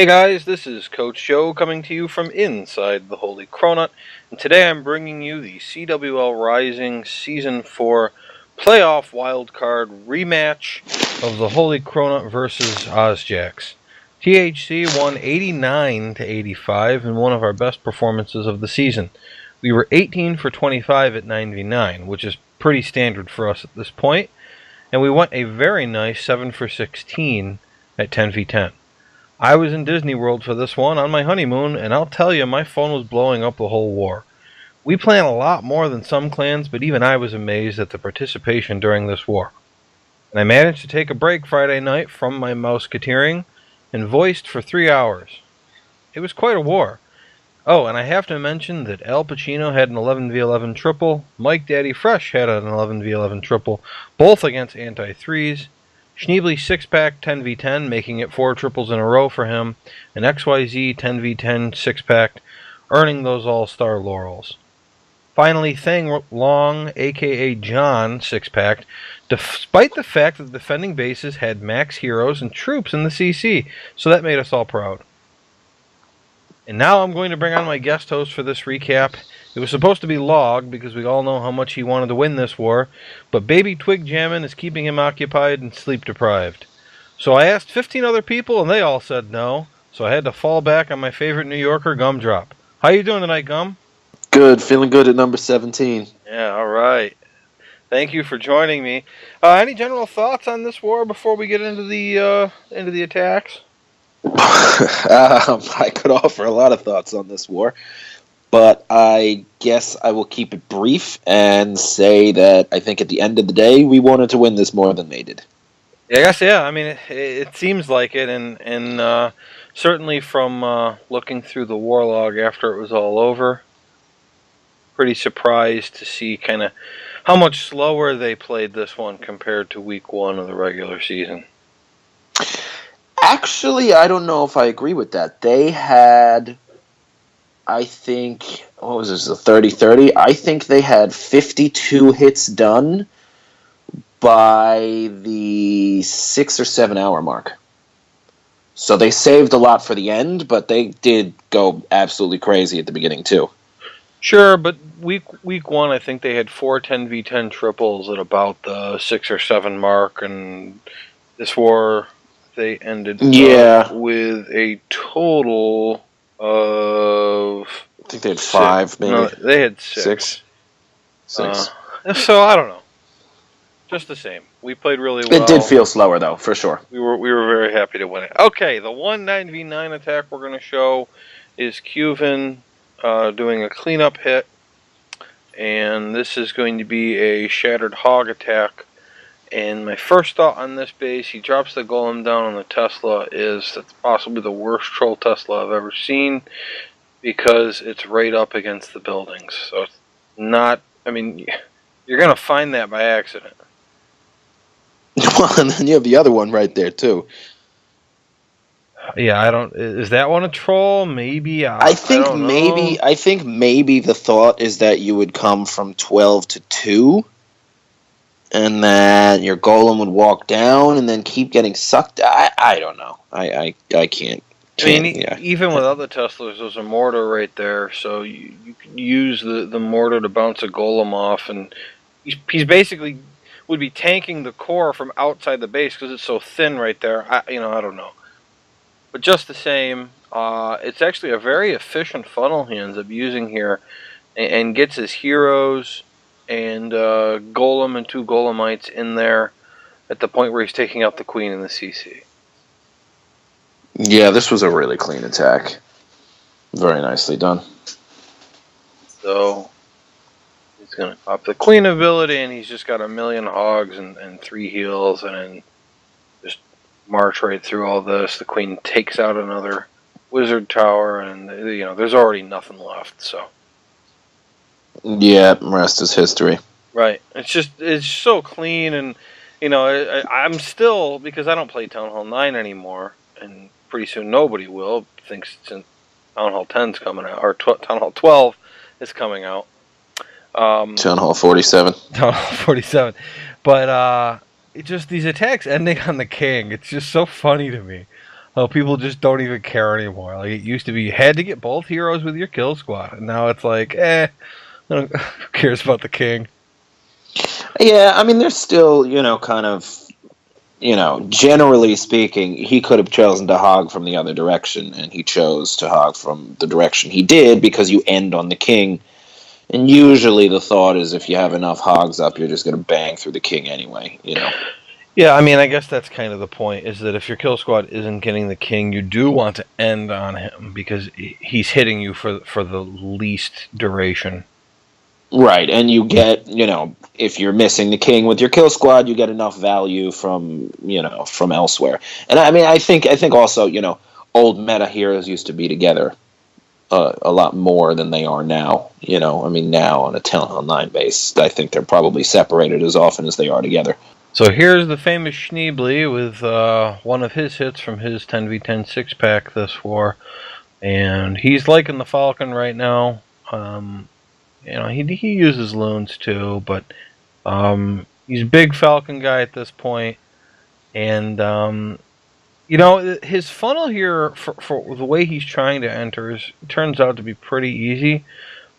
Hey guys, this is Coach Joe coming to you from inside the Holy Cronut, and today I'm bringing you the CWL Rising Season 4 Playoff Wildcard rematch of the Holy Cronut versus Ozjacks. THC won 89-85 in one of our best performances of the season. We were 18 for 25 at 9v9, which is pretty standard for us at this point, and we went a very nice 7 for 16 at 10v10. I was in Disney World for this one on my honeymoon, and I'll tell you, my phone was blowing up the whole war. We plan a lot more than some clans, but even I was amazed at the participation during this war. And I managed to take a break Friday night from my mouseketeering and voiced for 3 hours. It was quite a war. Oh, and I have to mention that Al Pacino had an 11v11 triple, Mike Daddy Fresh had an 11v11 triple, both against anti-3s, Schneebly 6-pack 10v10, making it 4 triples in a row for him, and XYZ 10v10 6-pack, earning those all-star laurels. Finally, Thang Long, aka John, 6-packed, despite the fact that the defending bases had max heroes and troops in the CC, so that made us all proud. And now I'm going to bring on my guest host for this recap. It was supposed to be Log, because we all know how much he wanted to win this war, but Baby Twig Jammin' is keeping him occupied and sleep-deprived. So I asked 15 other people, and they all said no, so I had to fall back on my favorite New Yorker, Gumdrop. How you doing tonight, Gum? Good, feeling good at number 17. Yeah, all right. Thank you for joining me. Any general thoughts on this war before we get into the attacks? I could offer a lot of thoughts on this war, but I guess I will keep it brief and say that I think at the end of the day, we wanted to win this more than they did. Yeah, I guess, yeah. I mean, it seems like it, and certainly from looking through the war log after it was all over, pretty surprised to see kind of how much slower they played this one compared to week 1 of the regular season. Actually, I don't know if I agree with that. They had, I think, what was this, a 30-30? I think they had 52 hits done by the 6 or 7 hour mark. So they saved a lot for the end, but they did go absolutely crazy at the beginning too. Sure, but week 1, I think they had 4 10v10 triples at about the 6 or 7 mark, and this war they ended with a total of, I think they had 5, maybe. No, they had 6. 6. So I don't know. Just the same, we played really well. It did feel slower though, for sure. We were very happy to win it. Okay, the 1 9v9 attack we're going to show is Cuven doing a cleanup hit, and this is going to be a Shattered Hog attack. And my first thought on this base, he drops the golem down on the Tesla, is that's possibly the worst troll Tesla I've ever seen, because it's right up against the buildings. So it's not, I mean, you're going to find that by accident. Well, and then you have the other one right there too. Yeah, is that one a troll? Maybe. I think maybe the thought is that you would come from 12 to 2. And then your golem would walk down and then keep getting sucked. I don't know. I can't. I mean, even without the Teslas, there's a mortar right there, so you can use the mortar to bounce a golem off, and he's basically would be tanking the core from outside the base because it's so thin right there. I don't know. But just the same, it's actually a very efficient funnel he ends up using here, and gets his heroes and Golem and 2 Golemites in there at the point where he's taking out the Queen in the CC. Yeah, this was a really clean attack. Very nicely done. So he's going to pop the Queen ability, and he's just got a million hogs and 3 heals, and then just march right through all this. The Queen takes out another Wizard Tower, and there's already nothing left, so. Yeah, rest is history. Right. It's so clean, and I'm still, because I don't play Town Hall 9 anymore, and pretty soon nobody will, thinks since Town Hall 10's coming out, or Town Hall 12 is coming out. Town Hall 47. Town Hall 47. But it just these attacks ending on the king, it's just so funny to me. Oh, people just don't even care anymore. Like, it used to be, you had to get both heroes with your kill squad, and now it's like, who cares about the king? Yeah, I mean, there's still, kind of, generally speaking, he could have chosen to hog from the other direction, and he chose to hog from the direction he did because you end on the king. And usually the thought is if you have enough hogs up, you're just going to bang through the king anyway, Yeah, I mean, I guess that's kind of the point, is that if your kill squad isn't getting the king, you do want to end on him, because he's hitting you for the least duration. Right, and you get, if you're missing the king with your kill squad, you get enough value from, from elsewhere. And I mean, I think also, old meta heroes used to be together a lot more than they are now. I mean, now on a Town Hall 9 base, I think they're probably separated as often as they are together. So here's the famous Schneebly with one of his hits from his 10v10 6-pack this war. And he's liking the Falcon right now. He uses loons too, but he's a big Falcon guy at this point. And, his funnel here, for the way he's trying to enter, turns out to be pretty easy.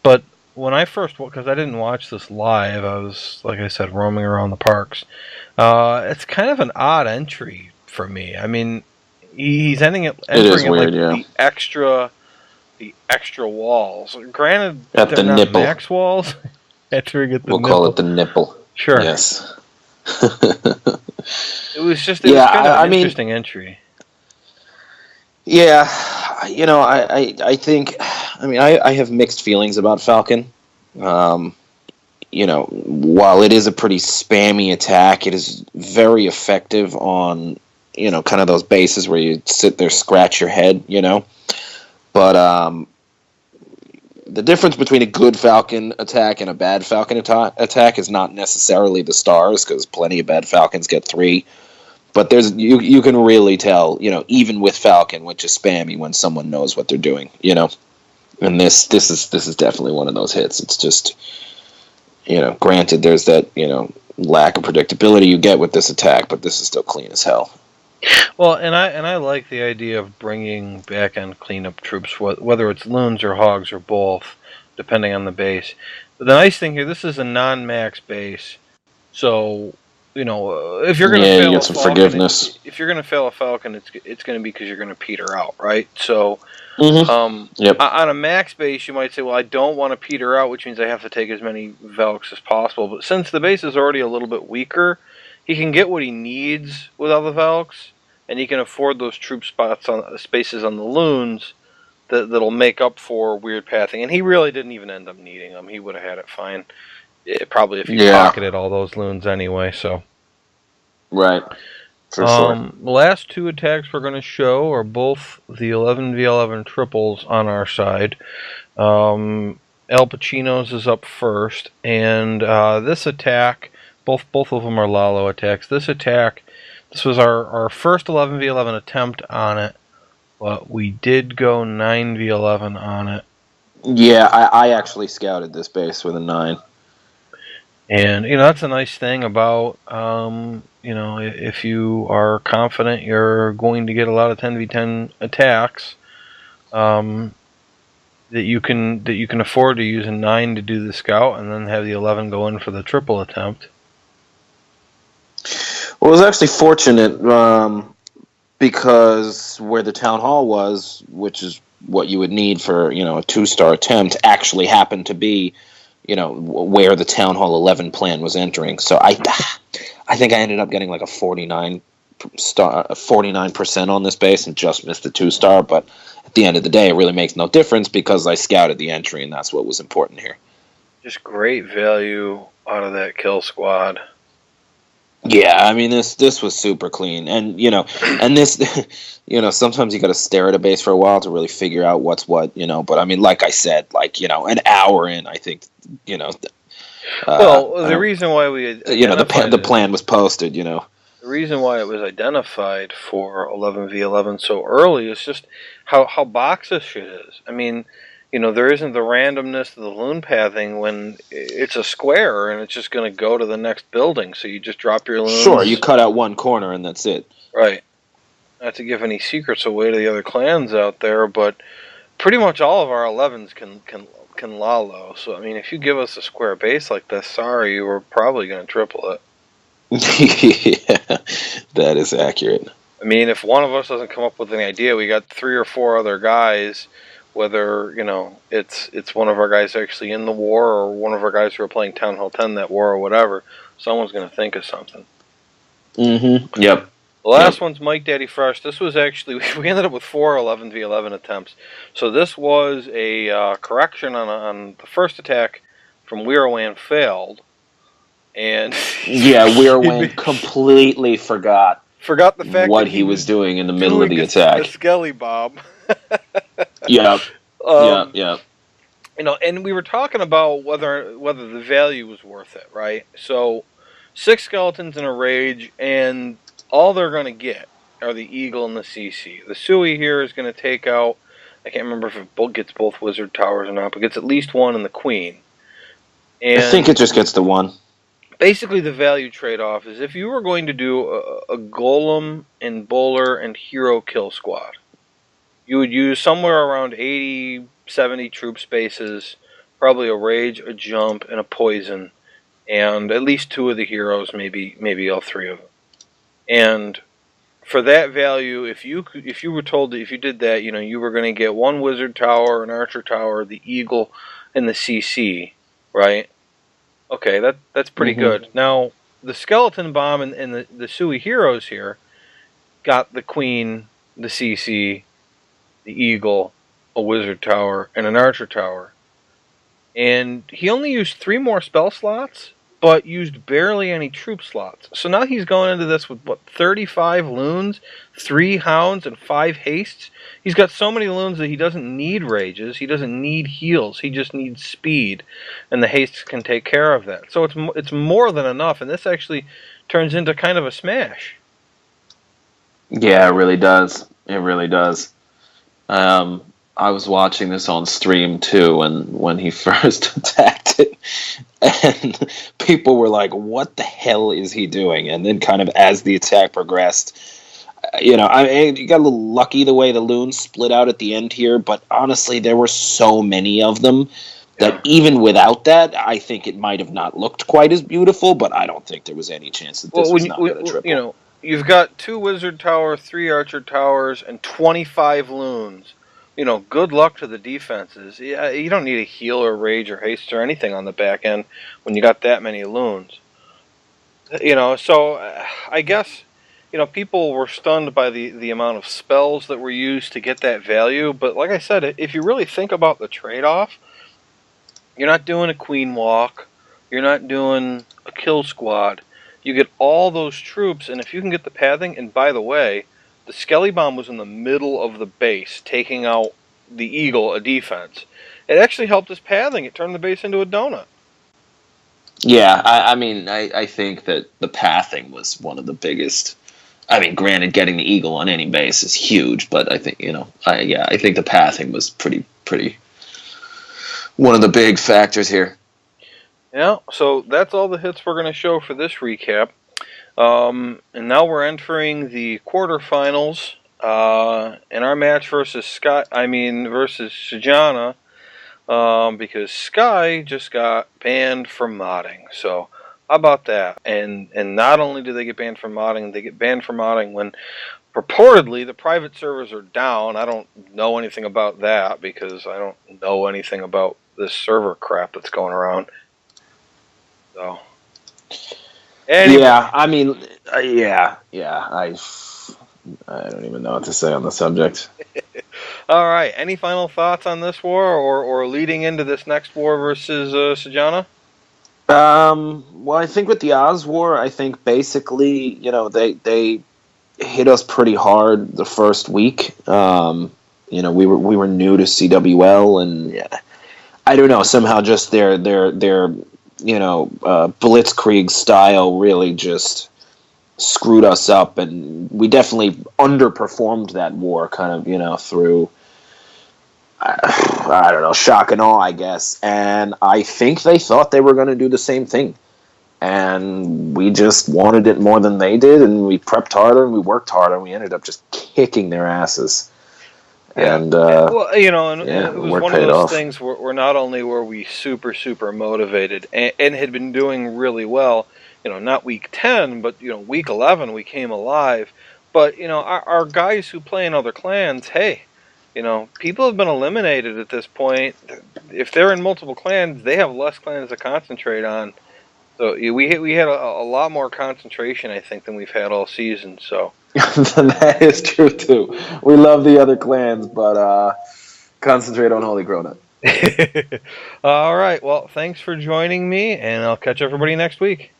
But when I first, because I didn't watch this live, I was, like I said, roaming around the parks. It's kind of an odd entry for me. I mean, he's entering it weird, the extra walls. Granted, at they're the not nipple. max walls. Entering at the nipple. We'll call it the nipple. Sure. Yes. It was kind of an interesting entry. Yeah, I think, I have mixed feelings about Falcon. While it is a pretty spammy attack, it is very effective on, kind of those bases where you sit there, scratch your head, But the difference between a good Falcon attack and a bad Falcon attack is not necessarily the stars, because plenty of bad Falcons get 3. But you can really tell, even with Falcon, which is spammy, when someone knows what they're doing, And this is definitely one of those hits. It's just, granted, there's that, lack of predictability you get with this attack, but this is still clean as hell. Well, and I like the idea of bringing back end cleanup troops, whether it's loons or hogs or both, depending on the base. But the nice thing here, this is a non-max base, so if you're going to fail you get some forgiveness. If you're going to fail a Falcon, it's going to be because you're going to peter out, right? So, Yep. On a max base, you might say, well, I don't want to peter out, which means I have to take as many Velks as possible. But since the base is already a little bit weaker, he can get what he needs with all the Velks, and he can afford those troop spaces on the loons that'll make up for weird pathing. And he really didn't even end up needing them. He would have had it fine. Probably if you pocketed all those loons anyway, so. Right. For sure. The last 2 attacks we're going to show are both the 11v11 triples on our side. Al Pacino's is up first, and this attack, both of them are Lalo attacks. This was our first 11v11 attempt on it, but we did go 9v11 on it. Yeah, I actually scouted this base with a 9. And, that's a nice thing about, if you are confident you're going to get a lot of 10v10 attacks, that you can afford to use a 9 to do the scout and then have the 11 go in for the triple attempt. Well, it was actually fortunate, because where the town hall was, which is what you would need for, a 2-star attempt, actually happened to be, where the Town Hall 11 plan was entering. So I think I ended up getting like a 49% on this base and just missed the 2-star. But at the end of the day, it really makes no difference because I scouted the entry, and that's what was important here. Just great value out of that kill squad. Yeah, I mean, this was super clean. And, and this, sometimes you got to stare at a base for a while to really figure out what's what, but I mean, like I said, an hour in, I think, the reason why we, the plan was posted, The reason why it was identified for 11v11 so early is just how boxish it is. I mean, there isn't the randomness of the loon pathing when it's a square and it's just going to go to the next building. So you just drop your loons. Sure, you cut out one corner and that's it. Right. not to give any secrets away to the other clans out there, but pretty much all of our 11s can lalo. So I mean, if you give us a square base like this, sorry, we're probably going to triple it. Yeah, that is accurate. I mean, if one of us doesn't come up with an idea, we got 3 or 4 other guys. Whether it's one of our guys actually in the war, or one of our guys who are playing Town Hall 10 that war, or whatever, someone's going to think of something. Mm-hmm. Yep. The last one's Mike Daddy Fresh. This was actually, we ended up with 4 11v11 attempts. So this was a correction on the first attack from Weirwan failed. And yeah, Weirwan completely forgot the fact what that he was doing in the middle of the attack. A skelly bomb. Yeah. Yeah. And we were talking about whether the value was worth it, right? So 6 skeletons in a rage, and all they're going to get are the Eagle and the CC. The Sui here is going to take out, I can't remember if it gets both Wizard Towers or not, but gets at least one in the Queen. And I think it just gets the one. Basically, the value trade-off is if you were going to do a Golem and Bowler and Hero kill squad, you would use somewhere around 80, 70 troop spaces, probably a Rage, a Jump, and a Poison, and at least 2 of the heroes, maybe all 3 of them. And for that value, if you were told that if you did that, you were going to get 1 Wizard Tower, an Archer Tower, the Eagle, and the CC, right? Okay, that's pretty good. Now, the Skeleton Bomb and the Sui heroes here got the Queen, the CC, the Eagle, a Wizard Tower, and an Archer Tower. And he only used 3 more spell slots, but used barely any troop slots. So now he's going into this with, 35 loons, 3 hounds, and 5 hastes? He's got so many loons that he doesn't need rages, he doesn't need heals, he just needs speed, and the hastes can take care of that. So it's more than enough, and this actually turns into kind of a smash. Yeah, it really does. It really does. I was watching this on stream too, and when he first attacked it, and people were like, "What the hell is he doing?" And then, kind of as the attack progressed, you got a little lucky the way the loons split out at the end here, but honestly, there were so many of them that even without that, I think it might have not looked quite as beautiful. But I don't think there was any chance that this was not going to triple. You've got 2 Wizard Towers, 3 Archer Towers, and 25 loons. Good luck to the defenses. Yeah, you don't need a heal or rage or haste or anything on the back end when you got that many loons. So I guess, people were stunned by the amount of spells that were used to get that value. But like I said, if you really think about the trade-off, you're not doing a Queen Walk. You're not doing a kill squad. You get all those troops, and if you can get the pathing, and by the way, the Skelly Bomb was in the middle of the base, taking out the Eagle, a defense. It actually helped his pathing. It turned the base into a donut. Yeah, I think that the pathing was one of the biggest. I mean, granted, getting the Eagle on any base is huge, but I think, I think the pathing was pretty one of the big factors here. Yeah, so that's all the hits we're going to show for this recap. And now we're entering the quarterfinals in our match versus Sejana, because Sky just got banned from modding. So how about that? And not only do they get banned from modding, they get banned from modding when purportedly the private servers are down. I don't know anything about that because I don't know anything about this server crap that's going around. So. Anyway. Yeah, I don't even know what to say on the subject. All right, any final thoughts on this war or leading into this next war versus Sejana? Well, I think with the Oz war, I think basically, they hit us pretty hard the first week. We were new to CWL, and I don't know, somehow just their blitzkrieg style really just screwed us up, and we definitely underperformed that war kind of, through, I don't know, shock and awe, I guess. And I think they thought they were going to do the same thing. And we just wanted it more than they did, and we prepped harder, and we worked harder, and we ended up just kicking their asses. Yeah. And well, it was work one of paid those off. things where not only were we super, super motivated and had been doing really well, not week 10, but, week 11 we came alive. But, our guys who play in other clans, hey, people have been eliminated at this point. If they're in multiple clans, they have less clans to concentrate on. So we had a lot more concentration, I think, than we've had all season, so... That is true too. We love the other clans, but concentrate on Holy Cronut. All right. Well, thanks for joining me, and I'll catch everybody next week.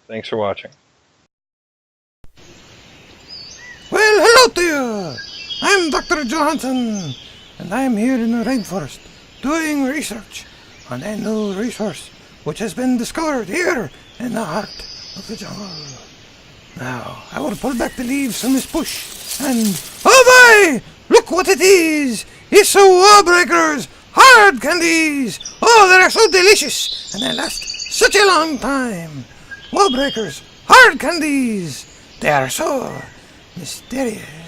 Thanks for watching. Well, hello to you. I'm Dr. Johansson, and I am here in the rainforest doing research on a new resource which has been discovered here in the heart of the jungle. Now, I will pull back the leaves from this bush, and oh my! Look what it is! It's a Wallbreakers hard candies! Oh, they are so delicious, and they last such a long time! Wallbreakers hard candies! They are so mysterious.